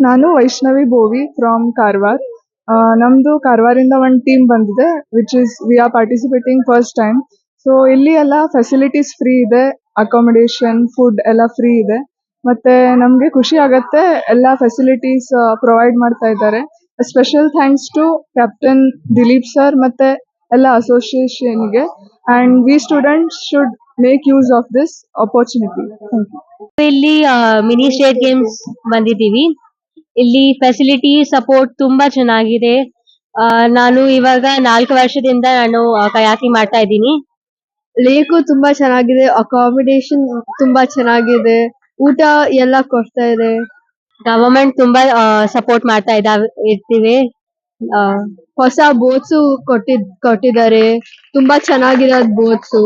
ನಾನು ವೈಷ್ಣವಿ ಬೋವಿ ಫ್ರಮ್ ಕಾರವಾರ್. ನಮ್ದು ಕಾರವಾರಿಂದ ಒಂದು ಟೀಮ್ ಬಂದಿದೆ which is we are participating first time. So ಇಲ್ಲಿ ಎಲ್ಲ ಫೆಸಿಲಿಟೀಸ್ ಫ್ರೀ ಇದೆ, ಅಕಾಮಿಡೇಷನ್ ಫುಡ್ ಎಲ್ಲ ಫ್ರೀ ಇದೆ. ಮತ್ತೆ ನಮಗೆ ಖುಷಿ ಆಗತ್ತೆ, ಎಲ್ಲ ಫೆಸಿಲಿಟೀಸ್ ಪ್ರೊವೈಡ್ ಮಾಡ್ತಾ ಇದ್ದಾರೆ. Special thanks to captain Dilip sir ಮತ್ತೆ ಎಲ್ಲ ಅಸೋಸಿಯೇಷನ್ಗೆ. And we students should make use of this opportunity. Thank you. ಇಲ್ಲಿ ಮಿನಿ ಸ್ಟೇಟ್ ಗೇಮ್ಸ್ ಬಂದಿದ್ದೀವಿ. ಇಲ್ಲಿ ಫೆಸಿಲಿಟಿ ಸಪೋರ್ಟ್ ತುಂಬಾ ಚೆನ್ನಾಗಿದೆ. ನಾನು ಇವಾಗ 4 ವರ್ಷದಿಂದ ನಾನು ಕಯಾಕಿಂಗ್ ಮಾಡ್ತಾ ಇದ್ದೀನಿ. ಲೇಕು ತುಂಬಾ ಚೆನ್ನಾಗಿದೆ, ಅಕಾಮಿಡೇಷನ್ ತುಂಬಾ ಚೆನ್ನಾಗಿದೆ, ಊಟ ಎಲ್ಲ ಕೊಡ್ತಾ ಇದೆ. ಗವರ್ಮೆಂಟ್ ತುಂಬಾ ಸಪೋರ್ಟ್ ಮಾಡ್ತಾ ಇರ್ತೀವಿ. ಹೊಸ ಬೋಟ್ಸು ಕೊಟ್ಟಿದ್ದಾರೆ, ತುಂಬಾ ಚೆನ್ನಾಗಿರೋದು ಬೋಟ್ಸು.